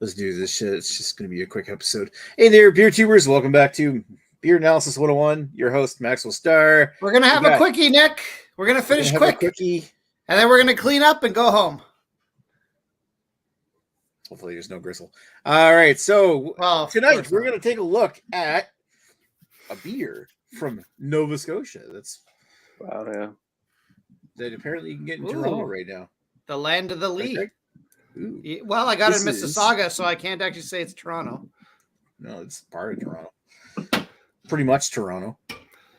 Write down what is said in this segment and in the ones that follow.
Let's do this shit. It's just going to be a quick episode. Hey there, beer tubers. Welcome back to Beer Analysis 101. Your host, Maxwell Starr. We're going to have a quickie, Nick. We're going to finish quick. And then we're going to clean up and go home. Hopefully there's no gristle. All right. So tonight we're going to take a look at a beer from Nova Scotia. That's that apparently you can get in Toronto right now. The land of the Lee. Well, I got it in Mississauga, so I can't actually say it's Toronto. No, it's part of Toronto. Pretty much Toronto.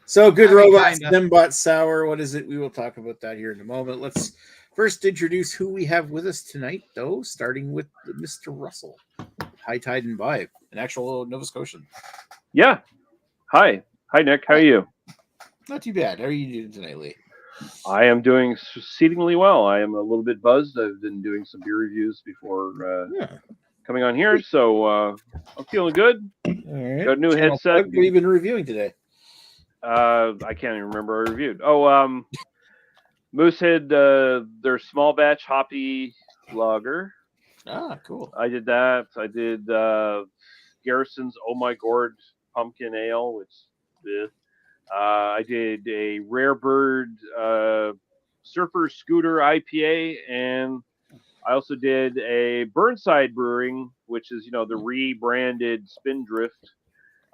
So, Good Robots, Thembot Sour. What is it? We will talk about that here in a moment. Let's first introduce who we have with us tonight, though, starting with Mr. Russell. High Tide and Vibe, an actual Nova Scotian. Yeah. Hi, Nick. How are you? Not too bad. How are you doing tonight, Lee? I am doing exceedingly well. I am a little bit buzzed. I've been doing some beer reviews before coming on here, so I'm feeling good. All right. Got a new headset. What have you been reviewing today? I can't even remember what I reviewed. Moosehead, their small batch hoppy lager. Ah, cool. I did that. I did Garrison's Oh My Gourd pumpkin ale, which I did a Rare Bird Surfer Scooter IPA, and I also did a Burnside Brewing, which is the rebranded Spindrift.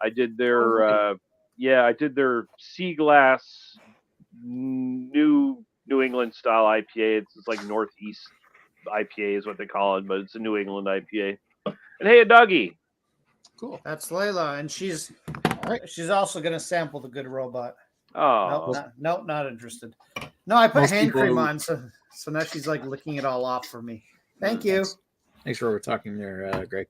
I did their Sea Glass New England style IPA. It's like Northeast IPA is what they call it, but it's a New England IPA. And hey, a doggy. Cool. That's Layla, and she's also going to sample the Good Robot. Oh. Nope, not interested. No, I put hand cream on, so now she's like licking it all off for me. Thank you. Thanks for talking there, Greg.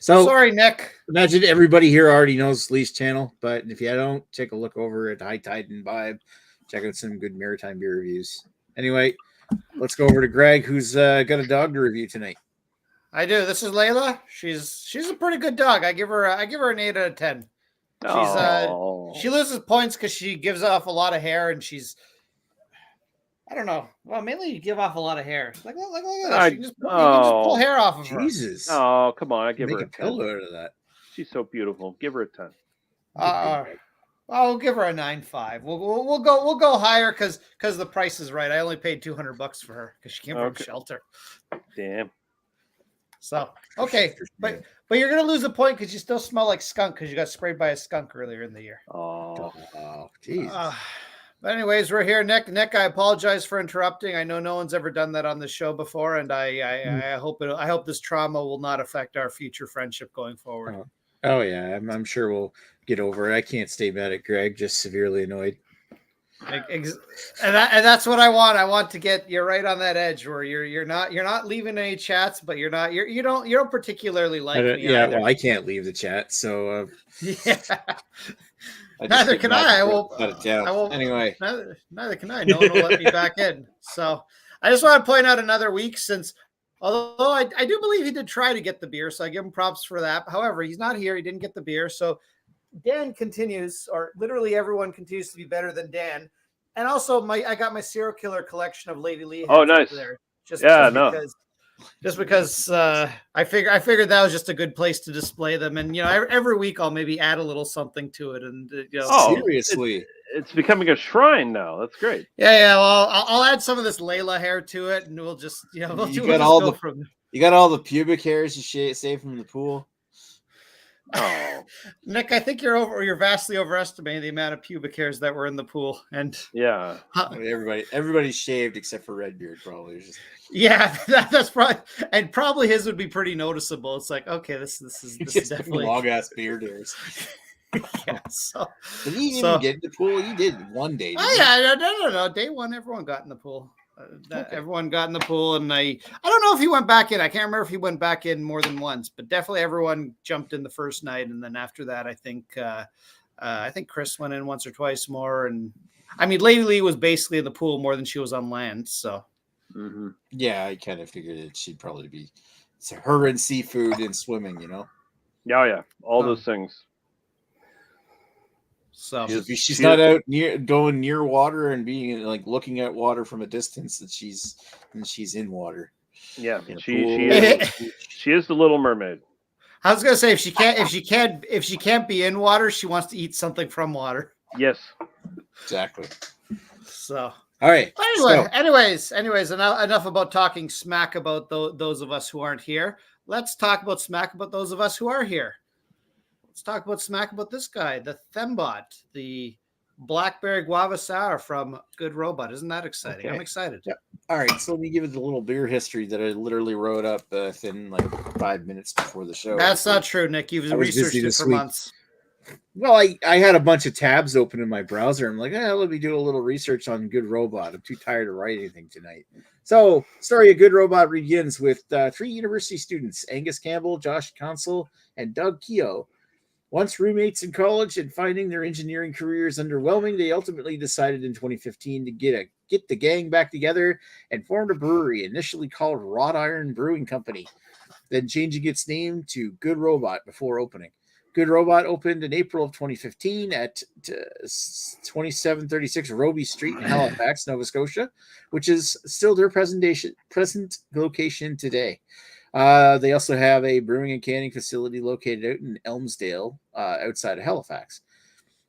So sorry, Nick. Imagine everybody here already knows Lee's channel, but if you don't, take a look over at High Tide and Vibe. Check out some good maritime beer reviews. Anyway, let's go over to Greg, who's got a dog to review tonight. I do. This is Layla. She's a pretty good dog. I give her an 8 out of 10. She loses points because she gives off a lot of hair, and she's I don't know. Well, mainly you give off a lot of hair. Like look at that. You can just pull hair off of her. Jesus. Oh, come on. I give her a pillow out of that. She's so beautiful. Give her a 10. I'll give her a 9.5. We'll go higher because the price is right. I only paid $200 for her because she came from shelter. Damn. So okay, but you're gonna lose a point because you still smell like skunk because you got sprayed by a skunk earlier in the year. Oh, geez. But anyways, we're here. Nick, I apologize for interrupting. I know no one's ever done that on the show before, and I hope this trauma will not affect our future friendship going forward. Oh yeah, I'm sure we'll get over it. I can't stay mad at Greg, just severely annoyed. And that's what I want. I want to get you right on that edge where you're not leaving any chats, but you don't particularly like me. Yeah, well, I can't leave the chat, so yeah. Neither can I. I won't. Anyway, neither can I. No one will let me back in. So I just want to point out another week since. Although I do believe he did try to get the beer, so I give him props for that. However, he's not here. He didn't get the beer, so. Dan continues, or literally everyone continues to be better than Dan. And also, I got my serial killer collection of Lady Lee. Oh, nice. There. Just because I figured that was just a good place to display them. And every week I'll maybe add a little something to it. And seriously, it's becoming a shrine now. That's great. Yeah. Well, I'll add some of this Layla hair to it, and we'll just you got all the pubic hairs you saved from the pool. Oh, Nick, I think you're vastly overestimating the amount of pubic hairs that were in the pool, and yeah, everybody's shaved except for Redbeard, probably. Yeah, that's probably his would be pretty noticeable. It's like, okay, this is definitely long ass beard hairs. Yeah. So did he even get in the pool? He did one day. No. Day one, everyone got in the pool. Everyone got in the pool, and I don't know if he went back in. I can't remember if he went back in more than once, but definitely everyone jumped in the first night, and then after that, I think Chris went in once or twice more. And I mean, Lady Lee was basically in the pool more than she was on land. So yeah, I kind of figured that she'd probably be her and seafood and swimming, Yeah, all those things. So if she's not out going near water and being like looking at water from a distance, that she's in water. Yeah, in a she pool. she is the Little Mermaid. I was gonna say if she can't be in water, she wants to eat something from water. Yes. Exactly. So All right. anyways, enough about talking smack about those of us who aren't here. Let's talk about smack about those of us who are here. Let's talk about smack about this guy, the Thembot, the Blackberry Guava Sour from Good Robot. Isn't that exciting? Okay. I'm excited. Yep. All right, so let me give it a little beer history that I literally wrote up in like 5 minutes before the show. That's not true, Nick. You've researched it for months. Well, I had a bunch of tabs open in my browser. I'm like, let me do a little research on Good Robot. I'm too tired to write anything tonight. So, story of Good Robot begins with 3 university students, Angus Campbell, Josh Consul, and Doug Keogh. Once roommates in college and finding their engineering careers underwhelming, they ultimately decided in 2015 to get the gang back together and formed a brewery, initially called Wrought Iron Brewing Company, then changing its name to Good Robot before opening. Good Robot opened in April of 2015 at 2736 Roby Street in Halifax, Nova Scotia, which is still their present location today. They also have a brewing and canning facility located out in Elmsdale, outside of Halifax.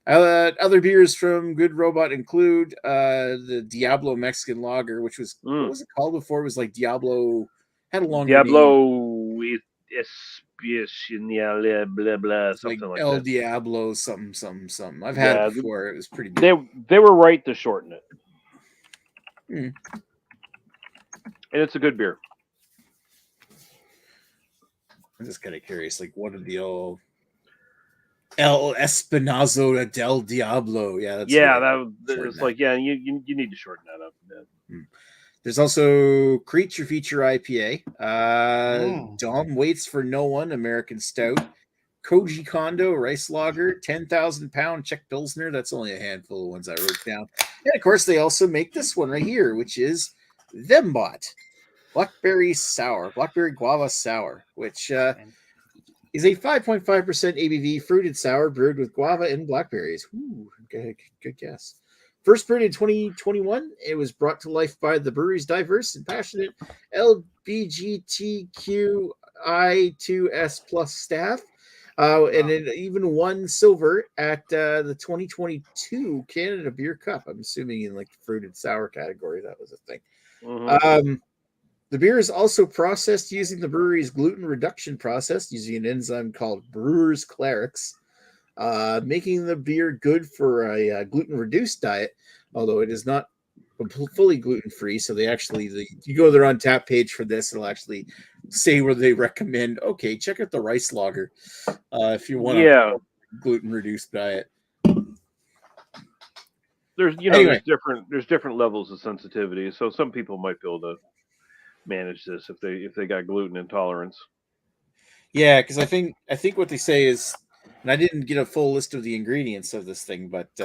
Other beers from Good Robot include the Diablo Mexican Lager, which was what was it called before? It was like Diablo, had a longer Diablo name. Blah blah something like El that. Diablo something. I've had it before. It was pretty good. They were right to shorten it, and it's a good beer. I'm just kind of curious, like one of the old El Espinazo del Diablo. Yeah, it's like you need to shorten that up a bit. There's also Creature Feature IPA, Dom Waits for No One American Stout, Koji Kondo Rice Lager, 10,000 pound Czech Pilsner. That's only a handful of ones I wrote down. And of course, they also make this one right here, which is Thembot Blackberry Guava Sour, which is a 5.5% ABV fruited sour brewed with guava and blackberries. Ooh, good guess. First brewed in 2021, it was brought to life by the brewery's diverse and passionate LGBTQI2S plus staff. And it even won silver at the 2022 Canada Beer Cup. I'm assuming in like the fruited sour category, that was a thing. Mm-hmm. The beer is also processed using the brewery's gluten reduction process, using an enzyme called Brewer's Clerics, making the beer good for a gluten-reduced diet, although it is not fully gluten-free. So they actually, you go to their on-tap page for this, it'll actually say where they recommend, okay, check out the rice lager if you want a gluten-reduced diet. There's there's different levels of sensitivity, so some people might be able to manage this if they got gluten intolerance. Yeah, because I think what they say is, and I didn't get a full list of the ingredients of this thing, but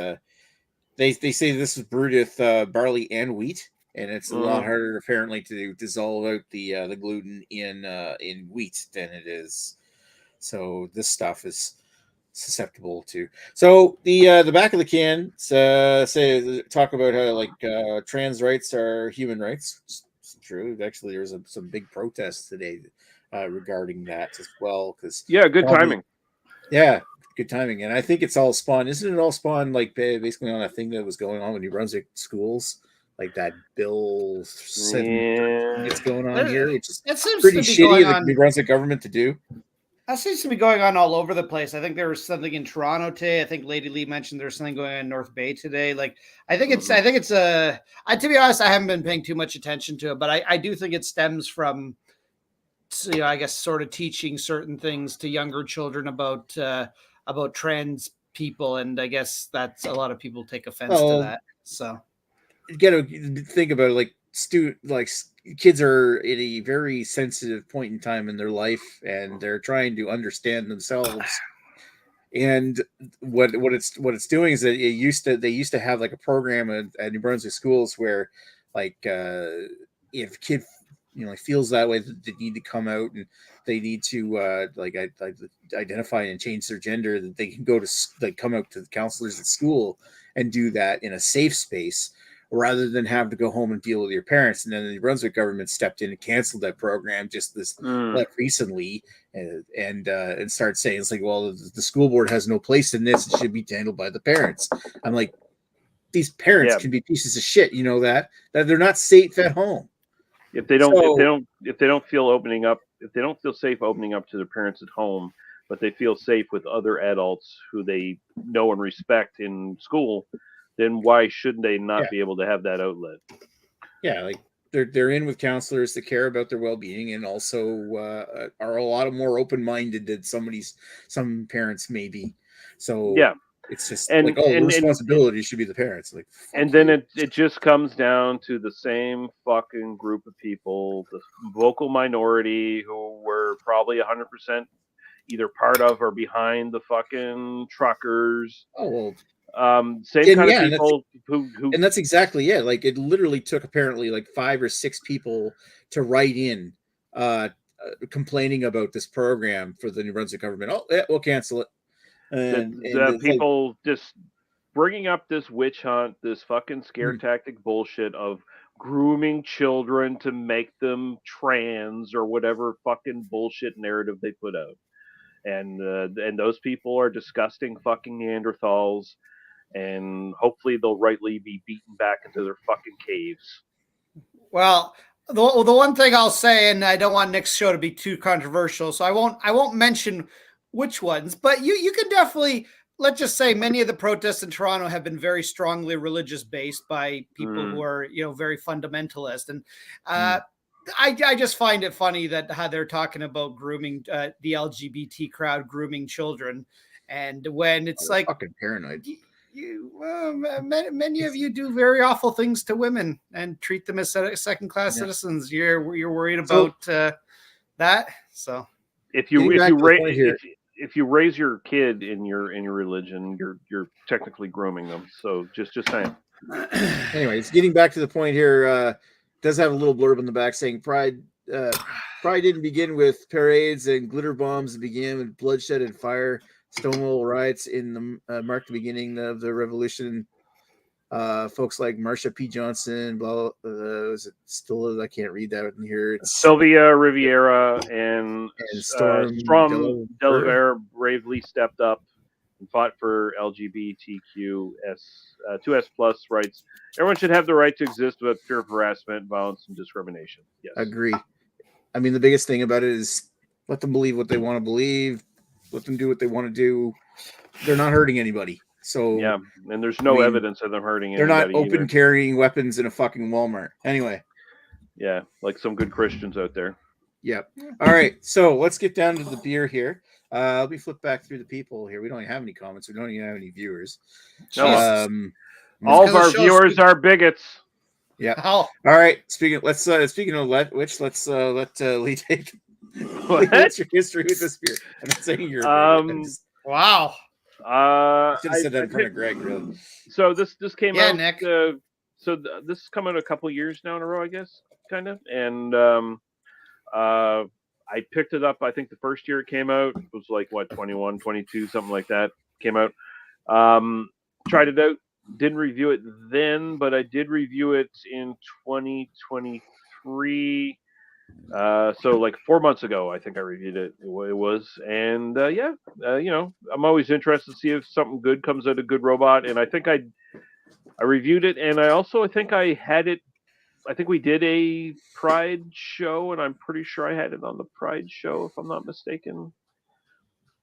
they say this is brewed with barley and wheat, and it's a lot harder apparently to dissolve out the gluten in wheat than it is. So this stuff is susceptible to. So the back of the can talk about how like trans rights are human rights. It's true. Actually, there was some big protests today regarding that as well. Because good timing. Yeah, good timing. And I think it's all spawned. Isn't it all spawned like basically on a thing that was going on when New Brunswick schools? Like that bill 713 that's going on here, which is pretty shitty of the New Brunswick government to do. That seems to be going on all over the place. I think there was something in Toronto today. I think Lady Lee mentioned there's something going on in North Bay today. Like, I think it's to be honest, I haven't been paying too much attention to it, but I do think it stems from, I guess, sort of teaching certain things to younger children about trans people. And I guess that's a lot of people take offense to that. So you got to think about it, kids are at a very sensitive point in time in their life, and they're trying to understand themselves. And what it's doing is that they used to have like a program at New Brunswick schools where, like, if a kid feels that way, they need to come out and they need to identify and change their gender, that they can go to come out to the counselors at school and do that in a safe space, rather than have to go home and deal with your parents. And then the New Brunswick government stepped in and canceled that program just like recently, and started saying it's like, well, the school board has no place in this; it should be handled by the parents. I'm like, these parents can be pieces of shit, you know that they're not safe at home. If they don't feel safe opening up to their parents at home, but they feel safe with other adults who they know and respect in school, then why shouldn't they not be able to have that outlet? Yeah, like they're in with counselors that care about their well-being and also are a lot more open-minded than some parents may be. So it's just the responsibility should be the parents. Like, and then it just comes down to the same fucking group of people, the vocal minority who were probably 100% either part of or behind the fucking truckers. Oh well, same kind of people who and that's exactly it. Like, it literally took apparently like 5 or 6 people to write in complaining about this program for the New Brunswick government. Oh, yeah, we'll cancel it. And the people just bringing up this witch hunt, this fucking scare tactic bullshit of grooming children to make them trans or whatever fucking bullshit narrative they put out. And those people are disgusting fucking Neanderthals, and hopefully they'll rightly be beaten back into their fucking caves. Well, the one thing I'll say, and I don't want Nick's show to be too controversial, so I won't mention which ones, but you can definitely, let's just say many of the protests in Toronto have been very strongly religious based by people who are, very fundamentalist. And I just find it funny that how they're talking about grooming the LGBT crowd, grooming children. And when it's like fucking paranoid. Many of you do very awful things to women and treat them as second-class citizens. You're worried about that. So if you raise your kid in your religion, you're technically grooming them. So just saying. Anyways, getting back to the point here, does have a little blurb in the back saying Pride didn't begin with parades and glitter bombs. It began with bloodshed and fire. Stonewall riots in the marked the beginning of the revolution. Folks like Marsha P. Johnson, is it still? I can't read that in here. It's Sylvia Riviera and Storm Delaware bravely stepped up and fought for LGBTQ 2S plus rights. Everyone should have the right to exist without fear of harassment, violence, and discrimination. Yes, agree. I mean, the biggest thing about it is let them believe what they want to believe. Let them do what they want to do. They're not hurting anybody. So yeah, and there's no evidence of them hurting anybody. They're not open carrying weapons in a fucking Walmart. Anyway. Yeah, like some good Christians out there. Yep. All right, so let's get down to the beer here. Let me flip back through the people here. We don't have any comments. We don't even have any viewers. No. All of our viewers are bigots. Yeah. All right. Speaking of which, let's let Lee take. What's your history with this beer? I'm not saying you're. Wow. I should have said that in front of Greg. Really. So this came out. Nick. This is coming a couple years now in a row, I guess, kind of. And I picked it up. I think the first year it came out it was like 21, 22, something like that. Came out. Tried it out. Didn't review it then, but I did review it in 2023. So like 4 months ago, I think I reviewed it. It was, and I'm always interested to see if something good comes out of Good Robot. And I think I reviewed it, and I think I had it. I think we did a Pride show, and I'm pretty sure I had it on the Pride show, if I'm not mistaken.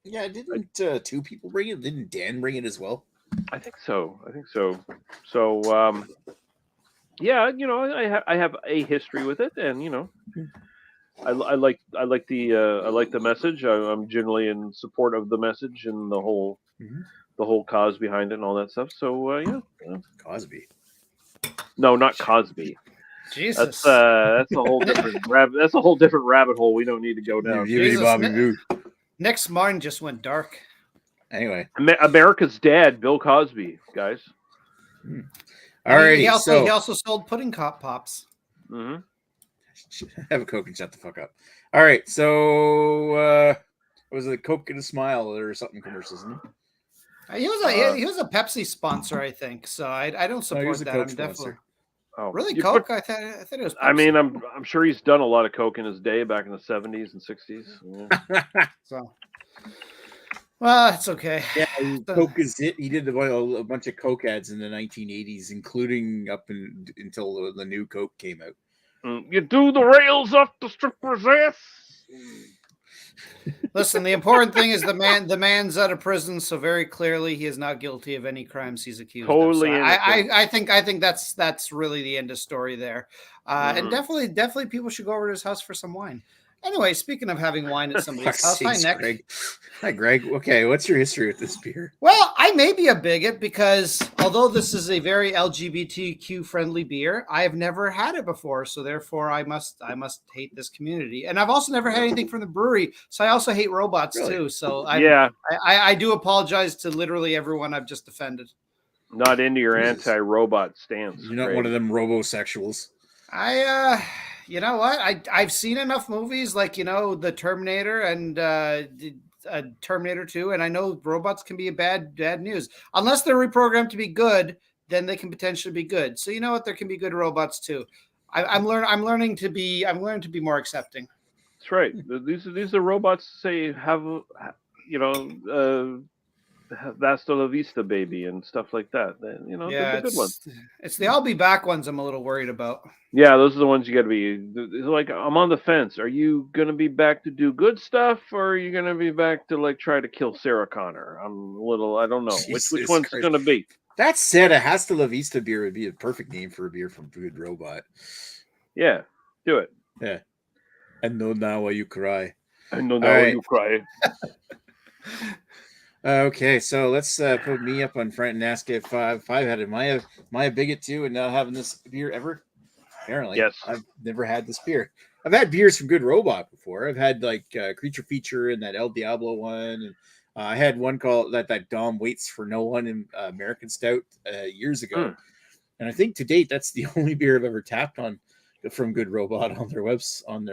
Yeah, didn't 2 people bring it? Didn't Dan bring it as well? I think so. So, I have a history with it, and I like the message. I'm generally in support of the message and the whole cause behind it and all that stuff. So Cosby. No, not Cosby. Jesus, that's a whole different that's a whole different rabbit hole. We don't need to go down. Nick's mind just went dark. Anyway, America's Dad, Bill Cosby, guys. All right. He also sold pudding pops. Mm-hmm. Have a Coke and shut the fuck up. All right. So was it Coke and a Smile or something commercials? Isn't it? He was a Pepsi sponsor, I think. So I don't support that. I'm definitely. Oh, Really, Coke? I thought it was. Pepsi. I mean, I'm sure he's done a lot of coke in his day back in the 70s and 60s. Yeah. So, well, it's okay. Yeah, Coke is it. He did a bunch of Coke ads in the 1980s, including until the new Coke came out. You do the rails off the stripper's ass. Listen, the important thing is the man's out of prison, so very clearly he is not guilty of any crimes he's accused Totally of. So I think that's really the end of story there. And definitely people should go over to his house for some wine. Anyway, speaking of having wine at somebody's house, hi Nick. Greg. Hi Greg. Okay, what's your history with this beer? Well, I may be a bigot because although this is a very LGBTQ friendly beer, I have never had it before, so therefore I must hate this community. And I've also never had anything from the brewery, so I also hate robots too. So I do apologize to literally everyone I've just offended. Not into your anti-robot stance. You're not one of them robosexuals. You know what? I've seen enough movies like, the Terminator and Terminator 2, and I know robots can be a bad news. Unless they're reprogrammed to be good, then they can potentially be good. So you know what? There can be good robots too. I'm learning to be more accepting. That's right. These are robots say have Hasta la vista, baby, and stuff like that. Yeah, the good ones. It's the I'll be back ones I'm a little worried about. Yeah, those are the ones you got to be. It's like I'm on the fence. Are you gonna be back to do good stuff, or are you gonna be back to like try to kill Sarah Connor? I'm a little. I don't know which one's it gonna be. That said, a Hasta la Vista beer would be a perfect name for a beer from Brewed Robot. Yeah, do it. Yeah, I know now why you cry. I know now why you cry. Okay, so let's put me up on front and ask if I've had it. Am I a bigot too and not having this beer ever? Apparently, yes. I've never had this beer. I've had beers from Good Robot before. I've had like Creature Feature and that El Diablo one, and I had one called that Dom Waits for No One in American Stout years ago. And I think to date that's the only beer I've ever tapped on from Good Robot on their on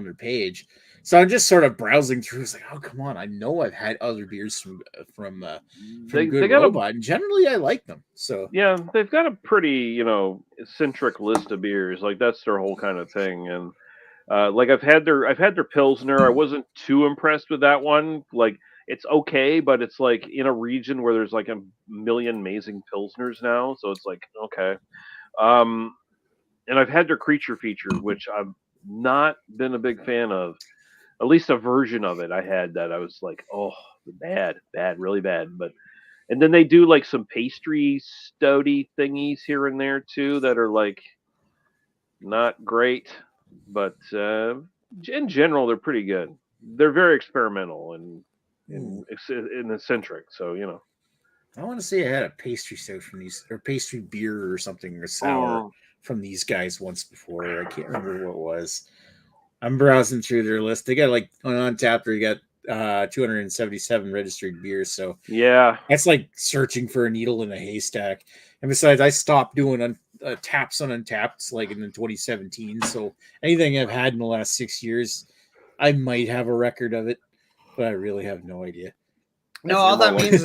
their page. So I'm just sort of browsing through. It's like, oh come on! I know I've had other beers from Good Robot, and generally I like them. So yeah, they've got a pretty eccentric list of beers. Like that's their whole kind of thing. And like I've had their Pilsner. I wasn't too impressed with that one. Like it's okay, but it's like in a region where there's like a million amazing Pilsners now, so it's like okay. And I've had their Creature Feature, which I've not been a big fan of. At least a version of it I had that I was like, oh, bad, really bad. And then they do like some pastry stouty thingies here and there too that are like not great, but in general they're pretty good. They're very experimental and eccentric. So I want to say I had a pastry stout from these, or pastry beer or something, or sour from these guys once before. I can't remember what it was. I'm browsing through their list. They got like on tap. They got 277 registered beers. So yeah, that's like searching for a needle in a haystack. And besides, I stopped doing taps on Untapped like in 2017. So anything I've had in the last 6 years, I might have a record of it, but I really have no idea. No, all that means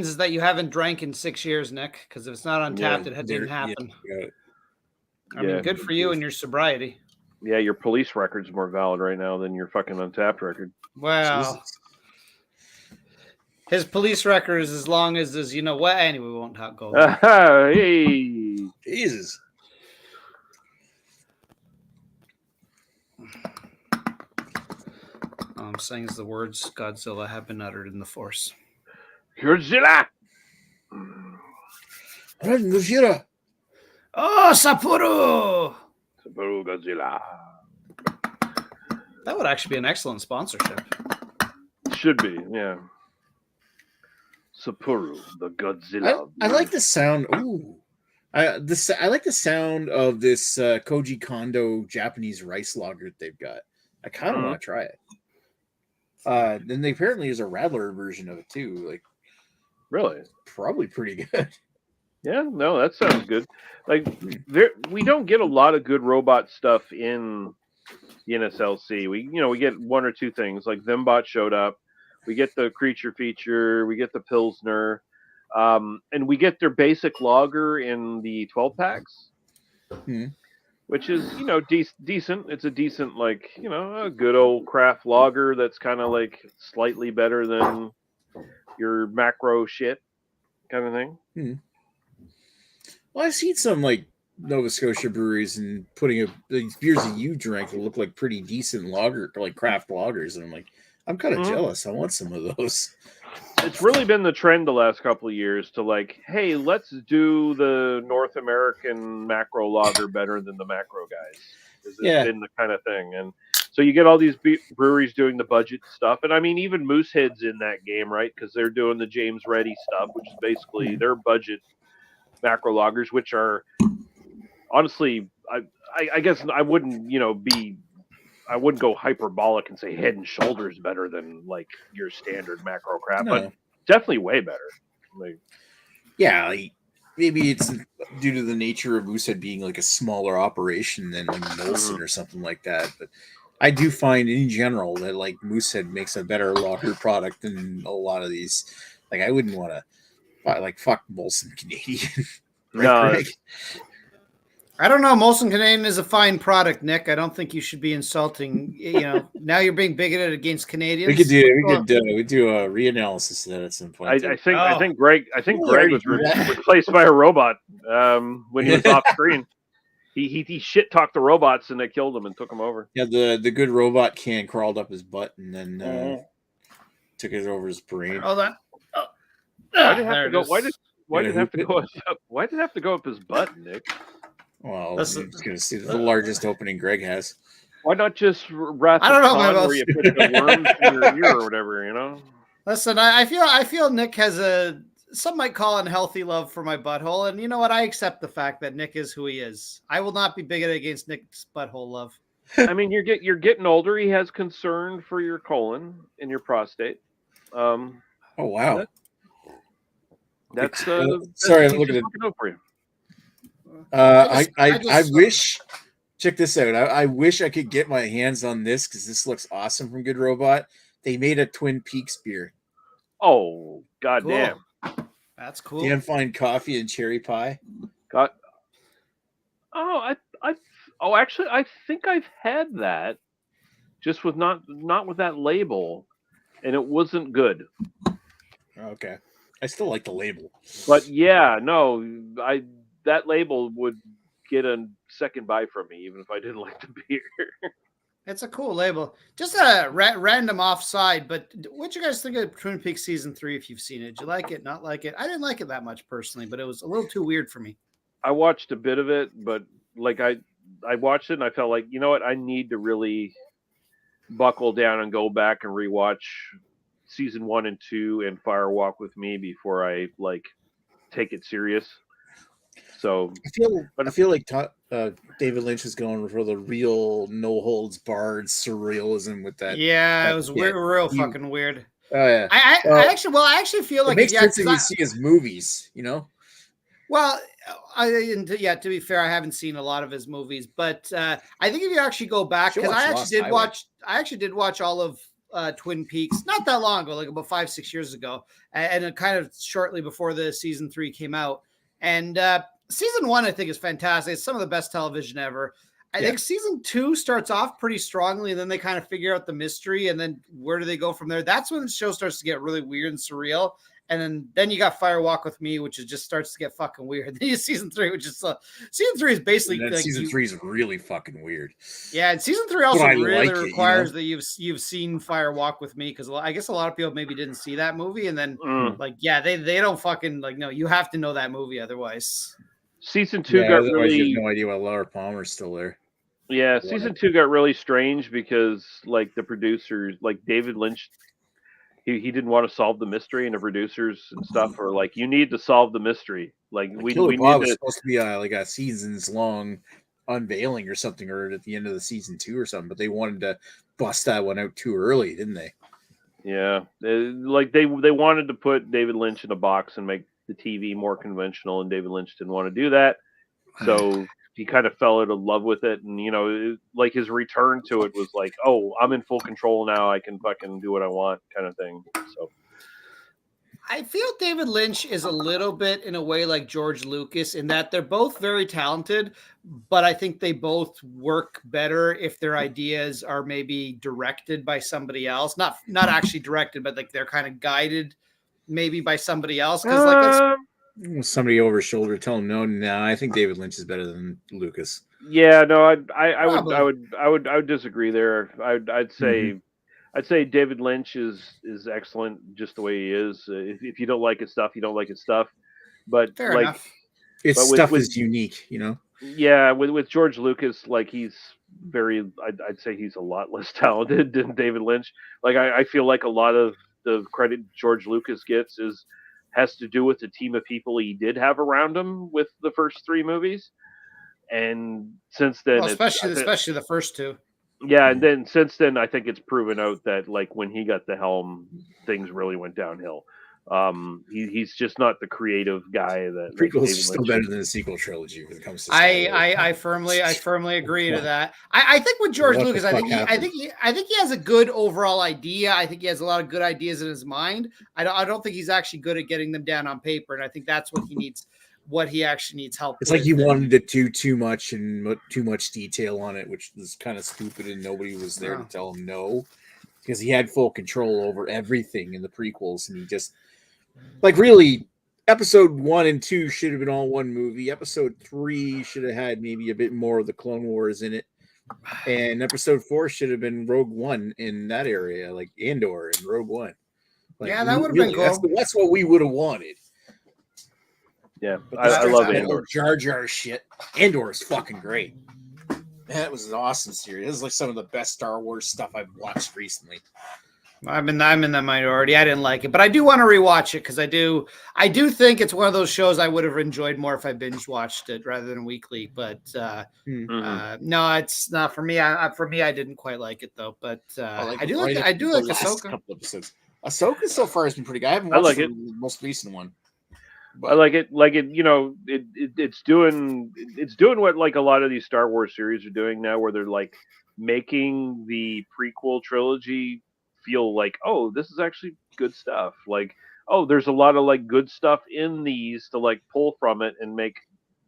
is that you haven't drank in 6 years, Nick. Because if it's not Untapped, it didn't happen. I mean, good for you and your sobriety. Yeah, your police record's more valid right now than your fucking Untapped record. Wow. His police record is as long as his, what? Anyway, we won't go there. Hey. Jesus. All I'm saying is the words Godzilla have been uttered in the Force. Godzilla! Godzilla! Oh, Sapporo! Godzilla. That would actually be an excellent sponsorship. Should be, yeah. Sapporo, the Godzilla. I like the sound. Ooh, I like the sound of this Koji Kondo Japanese rice lager that they've got. I kind of want to try it. Then they apparently use a Radler version of it too. Like, really, probably pretty good. Yeah, no, that sounds good. Like, we don't get a lot of good robot stuff in NSLC. We get one or two things. Like Thembot showed up. We get the Creature Feature. We get the Pilsner. And we get their basic lager in the 12 packs, which is, decent. It's a decent, a good old craft lager that's kind of like slightly better than your macro shit kind of thing. Well, I've seen some like Nova Scotia breweries and putting these beers that you drank that look like pretty decent lager, like craft lagers, and I'm like, I'm kind of jealous. I want some of those. It's really been the trend the last couple of years to like, hey, let's do the North American macro lager better than the macro guys. It's been the kind of thing. And so you get all these breweries doing the budget stuff. And I mean, even Moosehead's in that game, right? Because they're doing the James Reddy stuff, which is basically their budget macro lagers, which are honestly, I guess I wouldn't, I wouldn't go hyperbolic and say Head and Shoulders better than like your standard macro crap, but definitely way better. Maybe it's due to the nature of Moosehead being like a smaller operation than like Molson or something like that. But I do find in general that like Moosehead makes a better lager product than a lot of these. Like I wouldn't want to fuck Molson Canadian. Right, Greg? I don't know. Molson Canadian is a fine product, Nick. I don't think you should be insulting. Now you're being bigoted against Canadians. We could do a reanalysis of that at some point. I think Greg was replaced by a robot when he was off screen. He shit talked the robots and they killed him and took him over. Yeah, the good robot can crawled up his butt and then took it over his brain. Hold on. Why did it have to go? Why did it have to go up his butt, Nick? Well, I'm just going to see the largest opening Greg has. Why not just Wrath I don't know, where you put the worms in your ear or whatever, Listen, I feel Nick has some might call unhealthy love for my butthole, and you know what? I accept the fact that Nick is who he is. I will not be bigoted against Nick's butthole love. I mean, you're getting older. He has concern for your colon and your prostate. Oh wow. That's sorry, I'm looking at it for you. I wish. Check this out. I wish I could get my hands on this because this looks awesome from Good Robot. They made a Twin Peaks beer. Oh goddamn! Cool. That's cool. Damn fine coffee and cherry pie. Actually, I think I've had that, just with not with that label, and it wasn't good. Okay, I still like the label, but yeah, no, that label would get a second buy from me, even if I didn't like the beer. It's a cool label. Just a random offside, but what you guys think of Twin Peaks season 3? If you've seen it, did you like it? Not like it? I didn't like it that much personally, but it was a little too weird for me. I watched a bit of it, but like I watched it and I felt like, you know what, I need to really buckle down and go back and rewatch season 1 and 2 and Fire Walk with Me before I like take it serious. So I feel like David Lynch is going for the real no holds barred surrealism with that. Yeah, it was real fucking weird. Oh yeah. I actually feel like it makes sense if you see his movies, Well, to be fair, I haven't seen a lot of his movies, but I think if you actually go back, because I actually did watch all of Twin Peaks not that long ago, like about 5-6 years ago, and it kind of shortly before the season 3 came out. And season 1, I think, is fantastic. It's some of the best television ever. I think season 2 starts off pretty strongly, and then they kind of figure out the mystery, and then where do they go from there? That's when the show starts to get really weird and surreal. And then you got Fire Walk with Me, which just starts to get fucking weird. Then you season 3, which is season 3 is basically like season 3 is really fucking weird. Yeah, and season 3 also really requires that you've seen Fire Walk with Me, because I guess a lot of people maybe didn't see that movie, and then they don't fucking no, you have to know that movie otherwise. Season 2 got really. You have no idea why Laura Palmer's still there. Yeah, season 2 got really strange because like the producers, like David Lynch. He didn't want to solve the mystery, and the producers and stuff are like, "You need to solve the mystery." Like we need was supposed to be like a seasons long unveiling or something, or at the end of the season 2 or something. But they wanted to bust that one out too early, didn't they? Yeah, they wanted to put David Lynch in a box and make the TV more conventional, and David Lynch didn't want to do that, so he kind of fell out of love with it. And like his return to it was like, oh, I'm in full control now, I can fucking do what I want, kind of thing. So I feel David Lynch is a little bit in a way like George Lucas in that they're both very talented, but I think they both work better if their ideas are maybe directed by somebody else. Not actually directed, but like they're kind of guided maybe by somebody else. Because somebody over his shoulder tell him no. I think David Lynch is better than Lucas. Yeah, no, I would disagree there. I'd say I'd say David Lynch is excellent just the way he is. If you don't like his stuff, you don't like his stuff. But fair enough. His stuff is unique, you know. Yeah, with George Lucas, like he's I'd say he's a lot less talented than David Lynch. Like I feel like a lot of the credit George Lucas gets has to do with the team of people he did have around him with the first 3 movies. And since then, especially the first 2. Yeah, and then since then, I think it's proven out that like when he got the helm, things really went downhill. He's just not the creative guy that prequels are still better than the sequel trilogy when it comes to. I firmly agree to that. I think with George Lucas, I think he has a good overall idea. I think he has a lot of good ideas in his mind. I don't think he's actually good at getting them down on paper, and I think that's what he needs. What he actually needs help. It's like he wanted to do too much and too much detail on it, which was kind of stupid, and nobody was there to tell him no, because he had full control over everything in the prequels, and he just like really episode 1 and 2 should have been all one movie. Episode 3 should have had maybe a bit more of the Clone Wars in it, and episode 4 should have been Rogue One in that area, like Andor and Rogue One. Like, yeah, that would have been cool. That's what we would have wanted. Yeah, I love Andor. Jar Jar shit. Andor is fucking great. That was an awesome series. This is like some of the best Star Wars stuff I've watched recently. I'm in the minority. I didn't like it, but I do want to rewatch it because I do think it's one of those shows I would have enjoyed more if I binge watched it rather than weekly. But no, it's not for me. For me, I didn't quite like it though. But I do like Ahsoka. Couple episodes. Ahsoka so far has been pretty good. I haven't watched the most recent one. But I like it. You know, it's doing what like a lot of these Star Wars series are doing now, where they're like making the prequel trilogy feel like, oh, this is actually good stuff. Like, oh, there's a lot of like good stuff in these to like pull from it and make,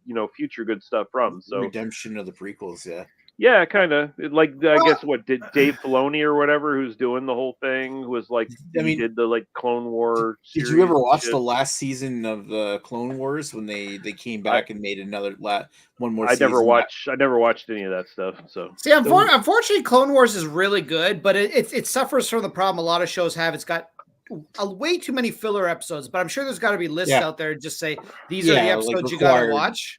you know, future good stuff from. So redemption of the prequels, yeah. Yeah, kind of. Like, I guess what did Dave Filoni or whatever, who's doing the whole thing, who was like, he did the like Clone War. Did you ever watch the last season of the Clone Wars when they came back and made another one more? I never watched any of that stuff. So see, unfortunately, Clone Wars is really good, but it suffers from the problem a lot of shows have. It's got way too many filler episodes, but I'm sure there's got to be lists out there that just say these are the episodes like you got to watch.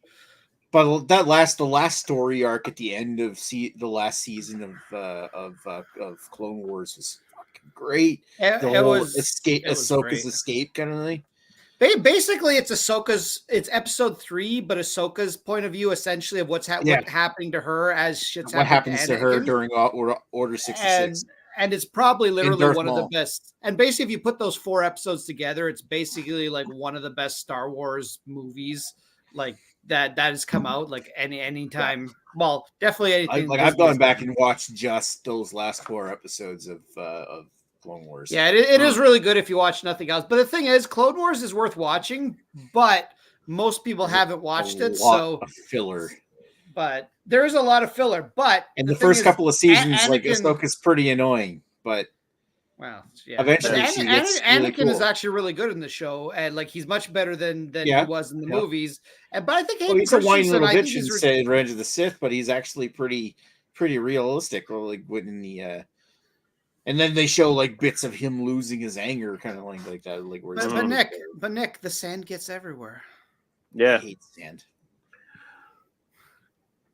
But the last story arc at the end of the last season of Clone Wars was fucking great. Ahsoka's escape kind of thing. Basically, it's episode 3, but Ahsoka's point of view essentially of what's happening to her as shit's what happens to her during Order 66. And it's probably literally one of the best. And basically, if you put those 4 episodes together, it's basically like one of the best Star Wars movies. Like that has come out like any time. Well, definitely anything. I've gone back and watched just those last 4 episodes of Clone Wars. Yeah, it is really good if you watch nothing else. But the thing is, Clone Wars is worth watching, but most people haven't watched it. So filler. But there is a lot of filler. But the first couple of seasons, like Ahsoka's pretty annoying, but. Wow. Yeah. Eventually, Anakin really cool. is actually really good in the show, and like he's much better than he was in the movies. And but I think he's a whiny little bitch in Revenge of the Sith, but he's actually pretty realistic. Like when the and then they show like bits of him losing his anger, kind of like that. Like where but Nick, the sand gets everywhere. Yeah, I hate sand.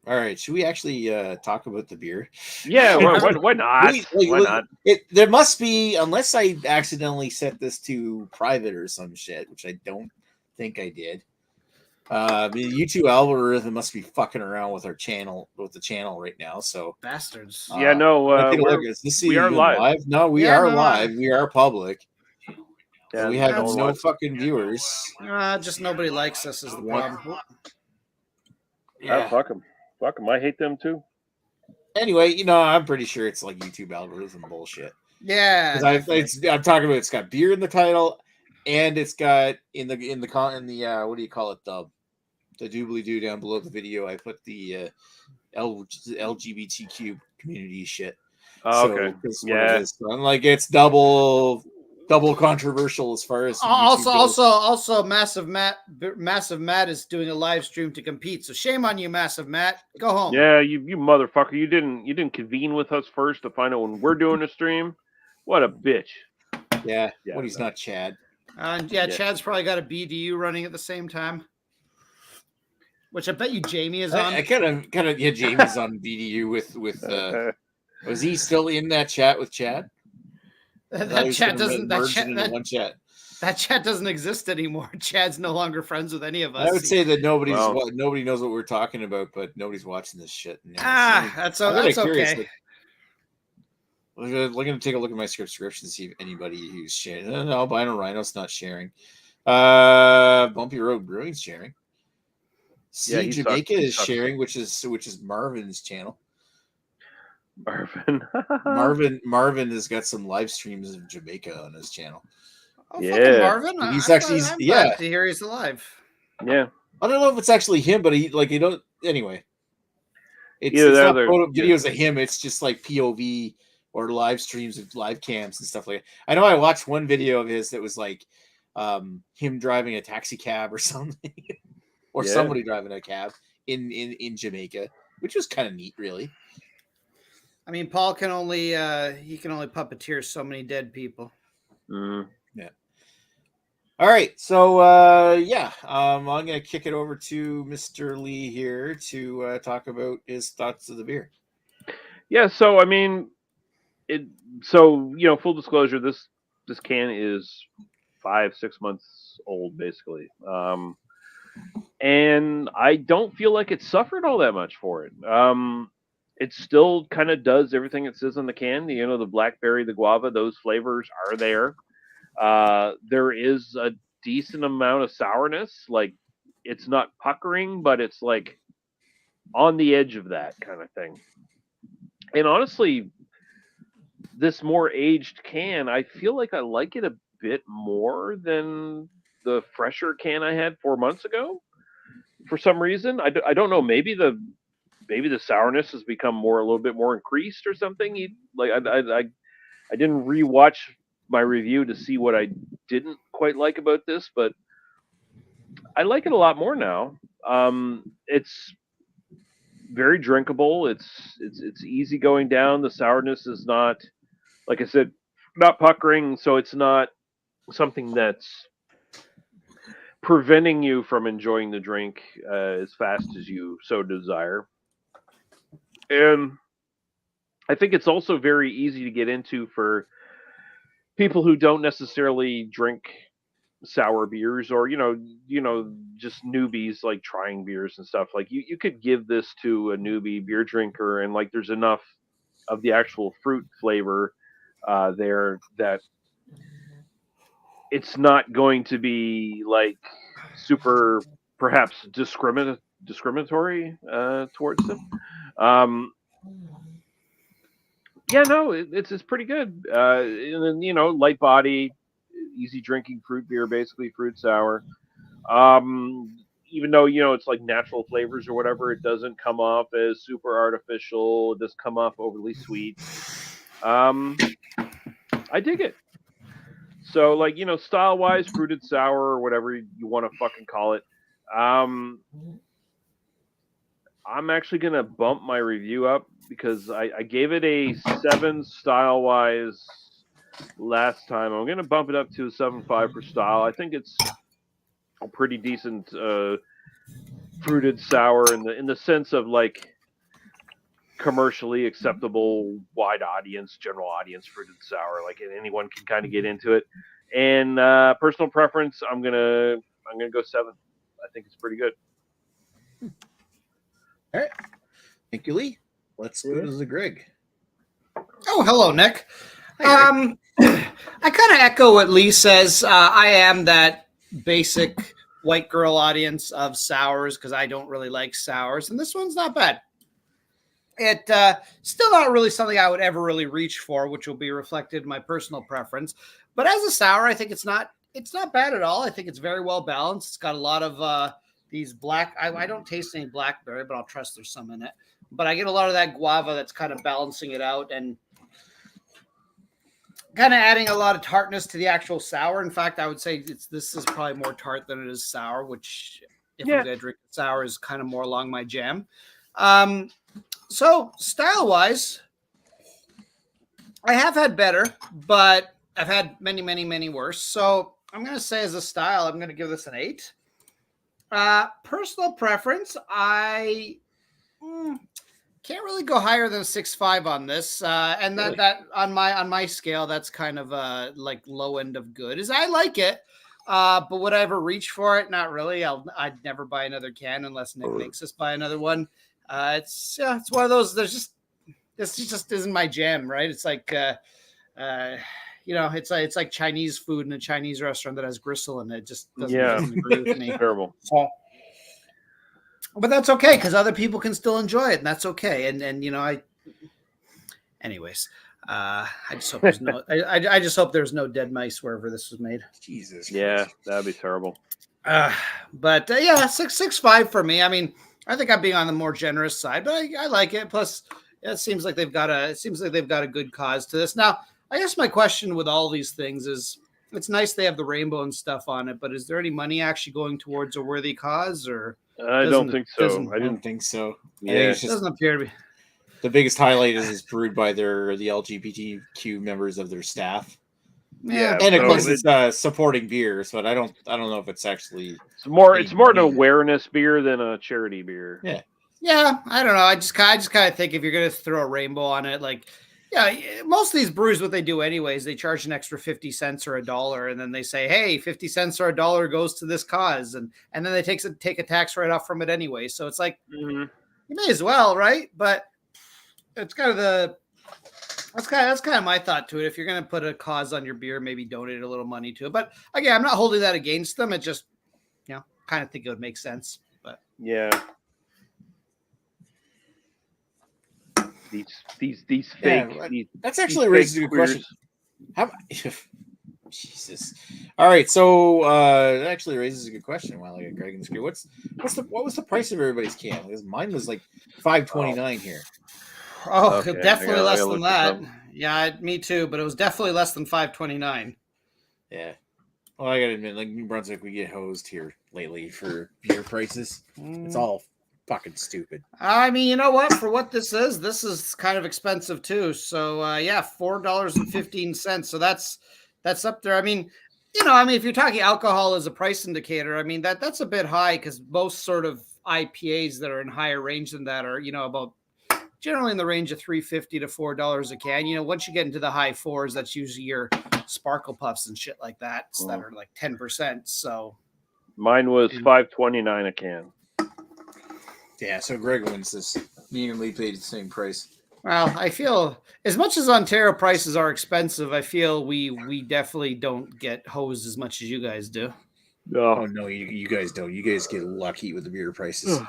All right, should we actually talk about the beer? Yeah, why not? Why not? There must be, unless I accidentally set this to private or some shit, which I don't think I did. The YouTube algorithm must be fucking around with the channel right now. So bastards. Yeah, no, we are live. No, we are live. We are public. Yeah, we have no fucking viewers. Just nobody likes us is the problem. Yeah, fuck them. Fuck them. I hate them too. Anyway, I'm pretty sure it's like YouTube algorithm bullshit. Yeah. I'm talking about it's got beer in the title. And it's got in the what do you call it, the doobly doo down below the video. I put the LGBTQ community shit. Oh, So okay. this is what it is. So I'm like, it's double controversial as far as also Massive Matt is doing a live stream to compete. So shame on you, Massive Matt. Go home. Yeah, you motherfucker. You didn't convene with us first to find out when we're doing a stream. What a bitch. Yeah. When he's not Chad. Chad's probably got a BDU running at the same time. Which I bet you Jamie is on. I kind of Jamie's on BDU with was he still in that chat with Chad? That chat doesn't one chat. That chat doesn't exist anymore. Chad's no longer friends with any of us. I would say that nobody knows what we're talking about, but nobody's watching this shit. That's okay. We're going to take a look at my subscription to see if anybody who's sharing. No, Albino Rhino's not sharing. Bumpy Road Brewing's sharing. Jamaica is sharing, which is Marvin's channel. Marvin has got some live streams of Jamaica on his channel. Oh, yeah, Marvin. He's actually glad to hear he's alive. Yeah, I don't know if it's actually him, but anyway. It's not videos of him. It's just like POV or live streams of live cams and stuff like that. I know I watched one video of his that was like him driving a taxi cab or something, or somebody driving a cab in Jamaica, which was kind of neat, really. I mean, Paul can only puppeteer so many dead people. Mm. Yeah. All right, so I'm gonna kick it over to Mr. Lee here to talk about his thoughts of the beer. Yeah, so I mean, full disclosure, this can is 5-6 months old, basically, and I don't feel like it suffered all that much for it. It still kind of does everything it says on the can. The Blackberry, the Guava, those flavors are there. There is a decent amount of sourness. Like, it's not puckering, but it's like on the edge of that kind of thing. And honestly, this more aged can, I feel like I like it a bit more than the fresher can I had 4 months ago. For some reason, I don't know. Maybe the sourness has become a little bit more increased or something. I didn't rewatch my review to see what I didn't quite like about this, but I like it a lot more now. It's very drinkable. It's easy going down. The sourness is not, like I said, not puckering, so it's not something that's preventing you from enjoying the drink as fast as you so desire. And I think it's also very easy to get into for people who don't necessarily drink sour beers, or just newbies like trying beers and stuff. Like you could give this to a newbie beer drinker, and like there's enough of the actual fruit flavor there that it's not going to be like super perhaps discriminatory towards them. It's pretty good. And then light body, easy drinking fruit beer, basically fruit sour. Even though it's like natural flavors or whatever, it doesn't come off as super artificial. It doesn't come off overly sweet. I dig it. So like style wise, fruited sour or whatever you want to fucking call it. I'm actually gonna bump my review up because I gave it a 7 style wise last time. I'm gonna bump it up to a 7.5 for style. I think it's a pretty decent fruited sour in the sense of like commercially acceptable, wide audience, general audience fruited sour. Like anyone can kind of get into it. And personal preference, I'm gonna go 7. I think it's pretty good. All right. Thank you, Lee. Let's go to the Greg. Oh, hello, Nick. Hi, I kind of echo what Lee says. I am that basic white girl audience of sours because I don't really like sours, and this one's not bad. It still not really something I would ever really reach for, which will be reflected in my personal preference. But as a sour, I think it's not It's not bad at all. I think it's very well balanced. It's got a lot of these black. I don't taste any blackberry, but I'll trust there's some in it. But I get a lot of that guava that's kind of balancing it out and kind of adding a lot of tartness to the actual sour. In fact, I would say this is probably more tart than it is sour, which if I'm gonna drink sour is kind of more along my jam. So style wise, I have had better, but I've had many, many, many worse. So I'm gonna say as a style, I'm gonna give this an 8. Personal preference, I can't really go higher than 6.5 on this, and that on my scale, that's kind of like low end of good. Is I like it, but would I ever reach for it? Not really. I'd never buy another can unless Nick makes us buy another one. It's one of those. This just isn't my jam, right? It's like it's like Chinese food in a Chinese restaurant that has gristle in it. Just doesn't agree with me. Terrible. So, but that's okay because other people can still enjoy it, and that's okay. And anyways, I just hope there's no. I just hope there's no dead mice wherever this was made. Jesus. Yeah, Christ. that'd be terrible. But 6.5 for me. I mean, I think I'm being on the more generous side, but I like it. Plus, it seems like they've got a good cause to this. Now, I guess my question with all these things is, it's nice they have the rainbow and stuff on it, but is there any money actually going towards a worthy cause, or? I don't think so. I don't think so. Yeah, I think it's It just doesn't appear to be. the biggest highlight is it's brewed by the LGBTQ members of their staff. Yeah, And of so course it's supporting beers, but I don't know if it's actually it's more an awareness beer than a charity beer. Yeah, I don't know. I just kind of think if you're gonna throw a rainbow on it, like, most of these brews, what they do anyways, they charge an extra 50 cents or $1, and then they say, hey, 50 cents or $1 goes to this cause, and then they take a tax write off from it anyway. So it's like, you may as well, right? But it's kind of that's kind of my thought to it. If you're gonna put a cause on your beer, maybe donate a little money to it. But again, I'm not holding that against them. It just, kind of think it would make sense. But yeah. These fake. That's actually raises a good question. How? Jesus. All right, so it actually raises a good question. While I got Greg and screen, what was the price of everybody's can? Because mine was like $5.29 here. Oh, Okay, definitely less than that. Yeah, me too. But it was definitely less than $5.29. Yeah. Well, I gotta admit, like New Brunswick, we get hosed here lately for beer prices. It's all fucking stupid. I mean, you know what? For what this is kind of expensive too. So $4.15. So that's up there. I mean, if you're talking alcohol as a price indicator, I mean that's a bit high because most sort of IPAs that are in higher range than that are about generally in the range of $3.50 to $4 a can. Once you get into the high fours, that's usually your Sparkle Puffs and shit like that that are like 10%. So mine was $5.29 a can. Yeah, so Greg wins this. Me and Lee paid the same price. Well, I feel as much as Ontario prices are expensive, I feel we definitely don't get hosed as much as you guys do. Oh no, you guys don't. You guys get lucky with the beer prices.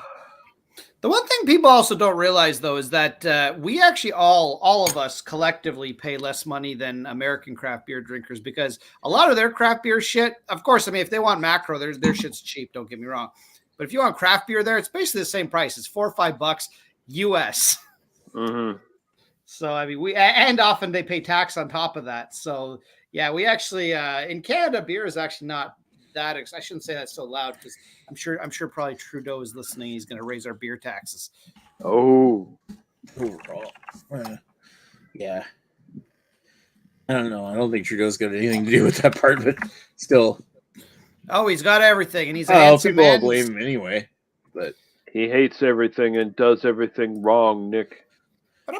The one thing people also don't realize, though, is that we actually all of us collectively pay less money than American craft beer drinkers because a lot of their craft beer shit, of course, I mean, if they want macro, their shit's cheap, don't get me wrong. But if you want craft beer there, it's basically the same price. It's $4 or $5 US. Mm-hmm. So, I mean, and often they pay tax on top of that. So, yeah, we actually, in Canada, beer is actually not that. I shouldn't say that so loud because I'm sure probably Trudeau is listening. He's going to raise our beer taxes. Oh. Overall. Yeah. I don't know. I don't think Trudeau's got anything to do with that part, but still. Oh, he's got everything, and he's a handsome people man. will blame him anyway, but he hates everything and does everything wrong, Nick. But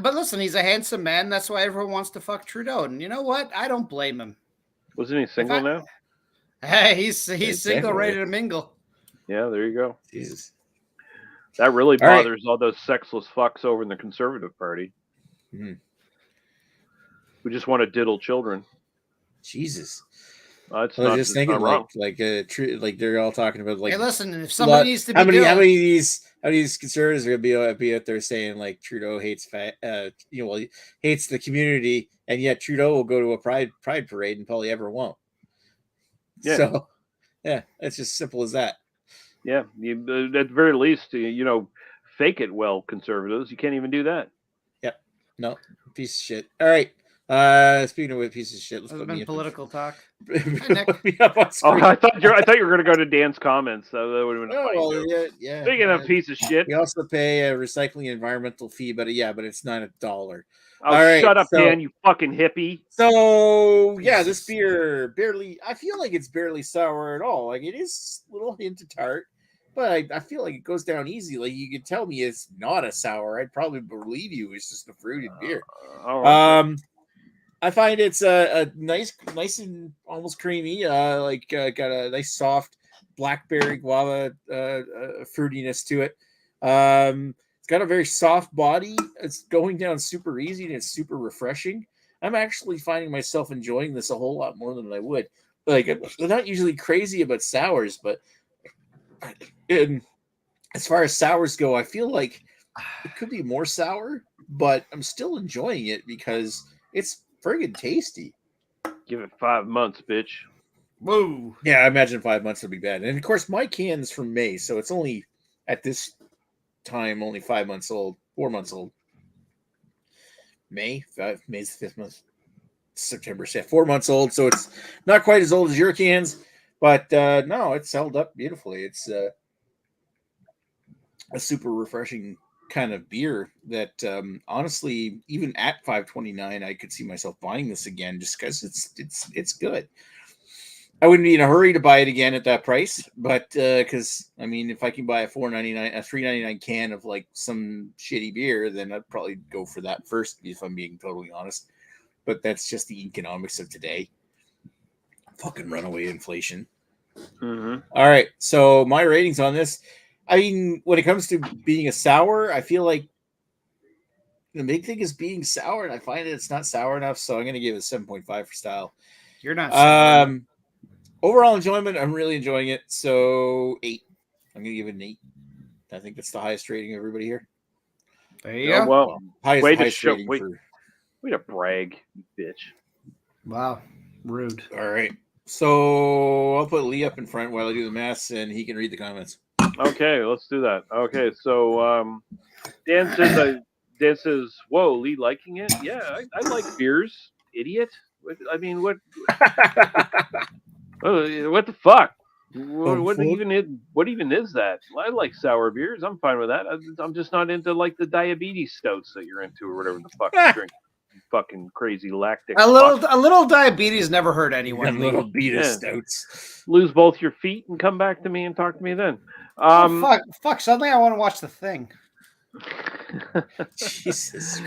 but listen, he's a handsome man. That's why everyone wants to fuck Trudeau. And you know what? I don't blame him. Wasn't he single now? Hey, he's single, ready to mingle. Yeah, there you go. Jesus. That really bothers all those sexless fucks over in the Conservative Party. Mm-hmm. Who just want to diddle children. Jesus. Well, I was just thinking, like they're all talking about, like, hey, listen, if somebody needs to be how many of these conservatives are gonna be out there saying like Trudeau hates hates the community, and yet Trudeau will go to a pride parade and probably ever won't. Yeah. So, yeah, it's just simple as that. Yeah, at the very least, fake it well, conservatives. You can't even do that. Yep. No, piece of shit. All right. Speaking of a piece of shit, let's Has put been me political talk. Hi, Nick. Put me up on Oh, screen. I thought you were going to go to Dan's comments. That would have been a Oh, funny well, joke. yeah. Speaking of piece of shit. We also pay a recycling environmental fee, but it's not $1. Oh, All right, shut up, so, Dan, you fucking hippie. So yeah, this Jesus. beer barely. I feel like it's barely sour at all. Like it is a little hint of tart, but I feel like it goes down easy. Like you could tell me it's not a sour, I'd probably believe you. It's just a fruited beer. Okay. I find it's a nice and almost creamy. Got a nice soft blackberry guava fruitiness to it. It's got a very soft body. It's going down super easy and it's super refreshing. I'm actually finding myself enjoying this a whole lot more than I would. Like I'm not usually crazy about sours, but as far as sours go, I feel like it could be more sour, but I'm still enjoying it because it's friggin' tasty. Give it 5 months, bitch. Whoa. Yeah, I imagine 5 months would be bad. And of course, my can's from May, so it's only at this time only 5 months old, 4 months old. May's the 5th month. September, so 4 months old, so it's not quite as old as your cans, but no, it's held up beautifully. It's a super refreshing kind of beer that honestly, even at $5.29, I could see myself buying this again just because it's good. I wouldn't be in a hurry to buy it again at that price, but because I mean, if I can buy a $3.99 can of like some shitty beer, then I'd probably go for that first, if I'm being totally honest. But that's just the economics of today. Fucking runaway inflation. Mm-hmm. All right, so my ratings on this. I mean, when it comes to being a sour, I feel like the big thing is being sour, and I find that it's not sour enough, so I'm going to give it a 7.5 for style. You're not Overall enjoyment, I'm really enjoying it, so 8. I'm going to give it an 8. I think that's the highest rating of everybody here. There you go. Well, highest rating for... Way to brag, you bitch. Wow. Rude. All right. So I'll put Lee up in front while I do the math, and he can read the comments. Okay, let's do that. Okay, so Dan says, "Whoa, Lee liking it? Yeah, I like beers, idiot. I mean, what? What the fuck? What even is that? I like sour beers. I'm fine with that. I'm just not into like the diabetes stouts that you're into or whatever the fuck you drink. Fucking crazy lactic. A little diabetes never hurt anyone. A little beta stouts. Lose both your feet and come back to me and talk to me then. Fuck! Suddenly I want to watch The Thing. Jesus.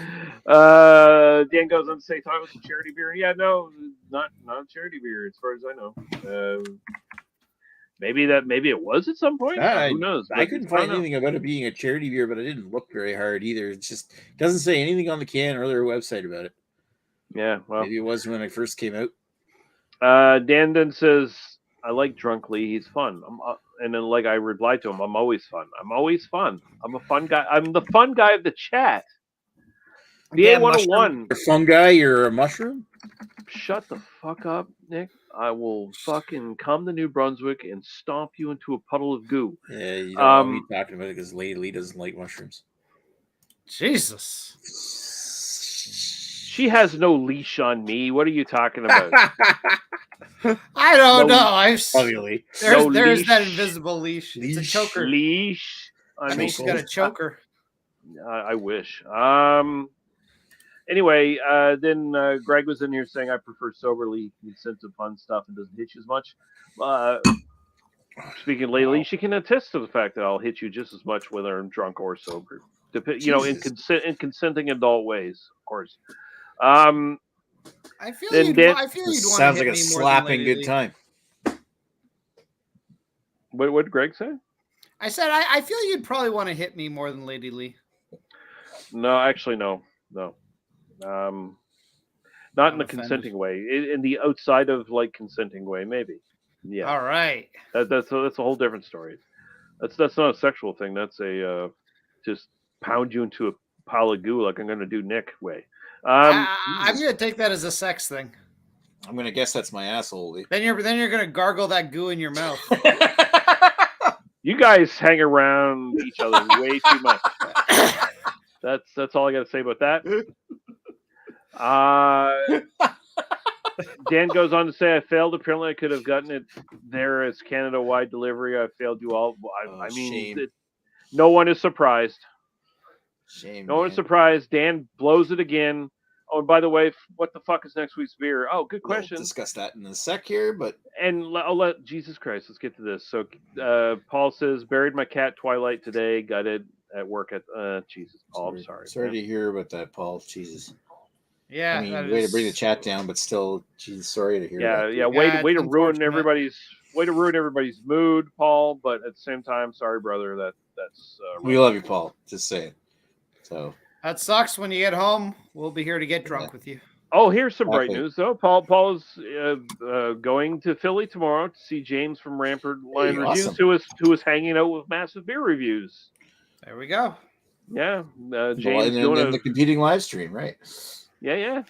Dan goes on to say, "Thought it was a charity beer." Yeah, no, not a charity beer as far as I know. Maybe it was at some point. Who knows? I couldn't find anything about it being a charity beer, but I didn't look very hard either. It just doesn't say anything on the can or their website about it. Yeah, well, maybe it was when I first came out. Dan then says, "I like Drunk Lee. He's fun." And then, like I replied to him, "I'm always fun. I'm always fun. I'm a fun guy. I'm the fun guy of the chat." BA 101. You're a fun guy. You're a mushroom. Shut the fuck up, Nick. I will fucking come to New Brunswick and stomp you into a puddle of goo. Yeah, you don't want me talking about it because Lady Lee doesn't like mushrooms. Jesus. She has no leash on me. What are you talking about? I don't know. There's that invisible leash. It's a choker. Leash. I mean, she's got a choker. I wish. Anyway, then Greg was in here saying, "I prefer soberly. Needs sense of fun stuff and doesn't hit you as much." Speaking lately, she can attest to the fact that I'll hit you just as much whether I'm drunk or sober. In consenting adult ways, of course. I feel you'd want to sounds hit like a me slapping good time. What did Greg say? I said I feel you'd probably want to hit me more than Lady Lee. No, actually, no. Not in the consenting way. In the outside of like consenting way, maybe. Yeah. All right. That's a whole different story. That's not a sexual thing. That's a just pound you into a pile of goo like I'm going to do Nick way. I'm going to take that as a sex thing. I'm gonna guess that's my asshole. Then you're gonna gargle that goo in your mouth. You guys hang around each other way too much. That's all I got to say about that. Dan goes on to say, I failed. Apparently, I could have gotten it there as Canada-wide delivery. I failed you all. I mean, no one is surprised. Shame. No one's surprised. Dan blows it again. Oh, and by the way, what the fuck is next week's beer? Oh, good question. We'll discuss that in a sec here, but I'll let Jesus Christ. Let's get to this. So, Paul says, buried my cat Twilight today. Got it at work at Jesus. Paul, I'm sorry. Sorry to hear about that, Paul. Jesus. Yeah, I mean, way to bring the chat down, but still, Jesus, sorry to hear that. Yeah. Way to ruin everybody's mood, Paul. But at the same time, sorry, brother. That's we love you, Paul. Just saying. So. That sucks. When you get home, we'll be here to get drunk with you. Oh, here's some bright news, though. Paul is going to Philly tomorrow to see James from Rampart Line Reviews, awesome. who is hanging out with Massive Beer Reviews. There we go. Yeah, James doing the competing live stream, right? Yeah.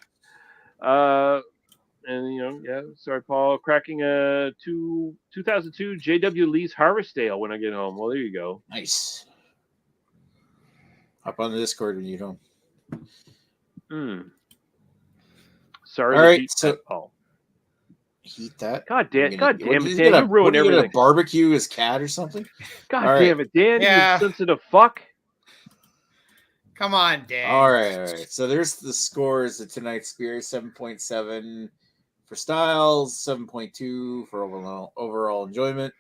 Sorry, Paul. Cracking a 2002 JW Lee's Harvest Ale when I get home. Well, there you go. Nice. Hop on the Discord when you home. Sorry. All right, so that, Paul. Heat that. God damn it, Dan! You ruined everything. Barbecue his cat or something. God damn it, Dan! Yeah. You sensitive fuck. Come on, Dan. All right. So there's the scores of tonight's beer: 7.7 for styles, 7.2 for overall enjoyment.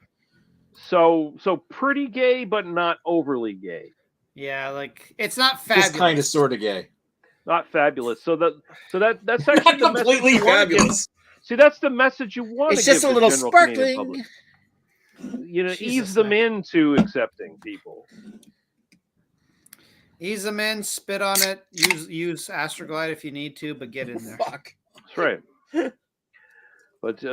So pretty gay, but not overly gay. Yeah, like it's not fabulous. Just kind of sort of gay. Not fabulous. So that's actually not completely fabulous. See, that's the message you want. It's just a little sparkling. Ease them into accepting people. Ease them in, spit on it, use Astroglide if you need to, but get in there. Fuck. That's right. But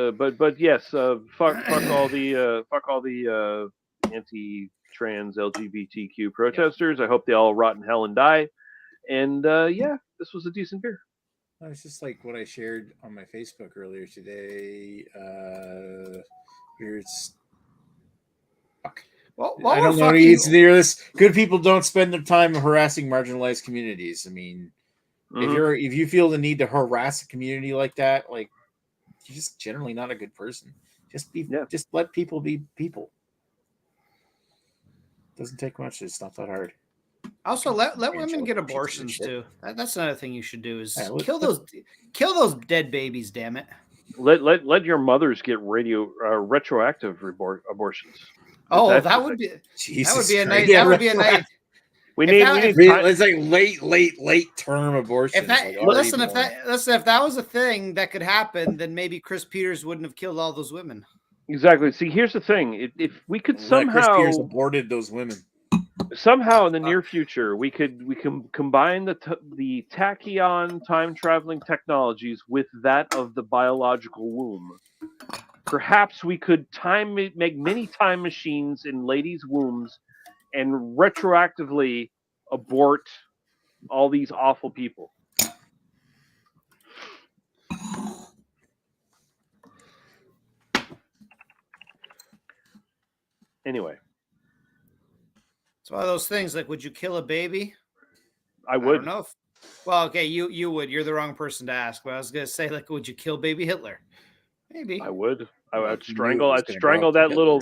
yes, fuck all the anti-trans LGBTQ protesters. I hope they all rot in hell and die. And this was a decent beer. It's just like what I shared on my Facebook earlier today. Here's fuck. Well, I don't know. It's near this. Good people don't spend their time harassing marginalized communities. I mean, if you feel the need to harass a community like that, like you're just generally not a good person. Just let people be people. Doesn't take much. It's not that hard. Also, let women get abortions too. That's another thing you should do is kill those dead babies. Damn it! Let your mothers get retroactive abortions. Oh, that would be a nice. Yeah, that would be a nice. It's like late term abortion. If that was a thing that could happen, then maybe Chris Peters wouldn't have killed all those women. Exactly. See, here's the thing: if we could somehow Chris Peters aborted those women. Somehow in the near future, we can combine the tachyon time traveling technologies with that of the biological womb. Perhaps we could make many time machines in ladies' wombs and retroactively abort all these awful people. Anyway. It's one of those things like, would you kill a baby? I would. I don't know. Well, okay, you would. You're the wrong person to ask. But I was going to say, like, would you kill baby Hitler? Maybe. I would. I'd strangle that little.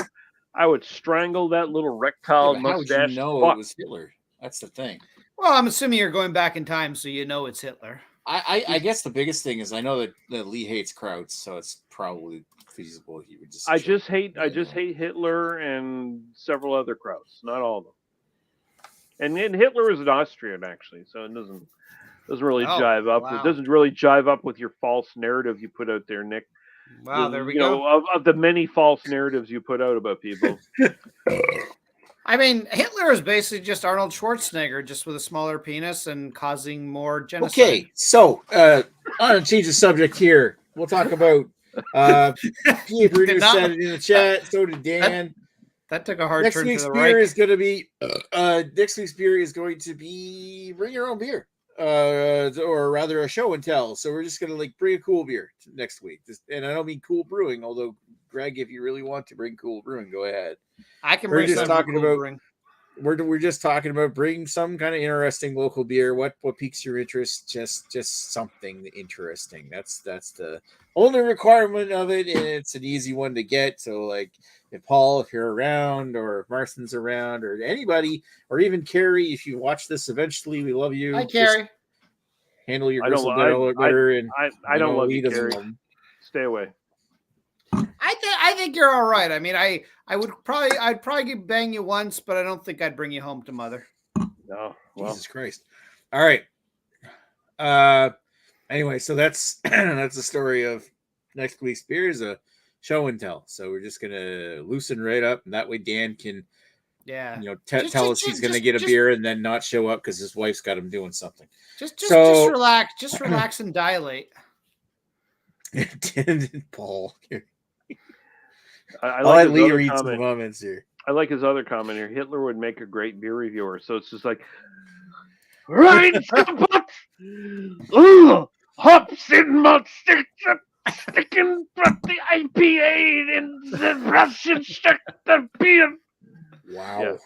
I would strangle that little rectile mustache. How would you know it was Hitler? That's the thing. Well, I'm assuming you're going back in time, so you know it's Hitler. I guess the biggest thing is I know that Lee hates Krauts, so it's probably feasible he would just. I just hate Hitler and several other Krauts, not all of them. And Hitler is an Austrian, actually, so it doesn't really jive up. Wow. It doesn't really jive up with your false narrative you put out there, Nick. Wow, there we go. Of the many false narratives you put out about people. I mean, Hitler is basically just Arnold Schwarzenegger, just with a smaller penis and causing more genocide. Okay, so I'm going to change the subject here. We'll talk about Peter said it in the chat. So did Dan. That took a hard turn to the right. Next week's beer is going to be Bring Your Own Beer. or rather a show and tell. So we're just gonna like bring a cool beer next week. And I don't mean Cool Brewing, although Greg, if you really want to bring Cool Brewing, go ahead. I can We're bring just some talking Cool about Brewing. we're just talking about bringing some kind of interesting local beer. What piques your interest? Just something interesting. That's the only requirement of it, and it's an easy one to get. So like if Paul, if you're around, or if Marston's around, or anybody, or even Carrie, if you watch this eventually, we love you. Hi, Just Carrie. handle your I don't. gristle better, and I don't love he you, doesn't Carrie. love him. Stay away. I think you're all right. I mean, I'd probably bang you once, but I don't think I'd bring you home to mother. No. Well, Jesus Christ. All right. Anyway, so that's that's the story of next week's beer is a show and tell. So we're just gonna loosen right up, and that way Dan can tell us he's gonna get a beer and then not show up because his wife's got him doing something. Just relax and dilate. Paul. I like his Lee other read some comment. comments here. I like his other comment here. Hitler would make a great beer reviewer. So it's just like, right, hops in my sticking the IPA in the Russian stick the beer. Wow, yeah,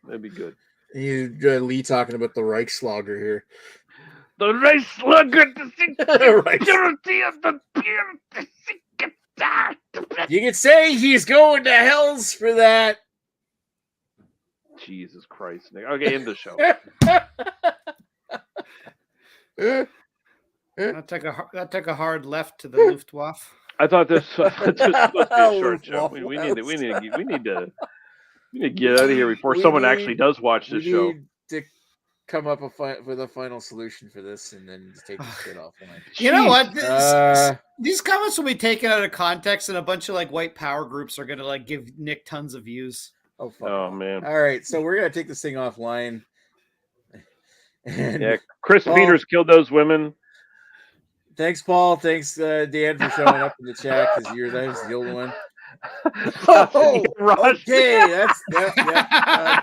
that'd be good. You Lee talking about the Reichslager here. The Reichslager, the purity of the beer. You could say he's going to hell's for that. Jesus Christ, Nick. Okay, end the show. That took a hard left to the Luftwaffe. I thought this was supposed to be a short show. We need to get out of here before someone actually does watch this show. To come up with a final solution for this, and then just take the shit offline. You know what? These comments will be taken out of context, and a bunch of like white power groups are going to like give Nick tons of views. Oh man! All right, so we're gonna take this thing offline. And Chris Peters killed those women. Thanks, Paul. Thanks, Dan, for showing up in the chat because you're the old one. Okay, that's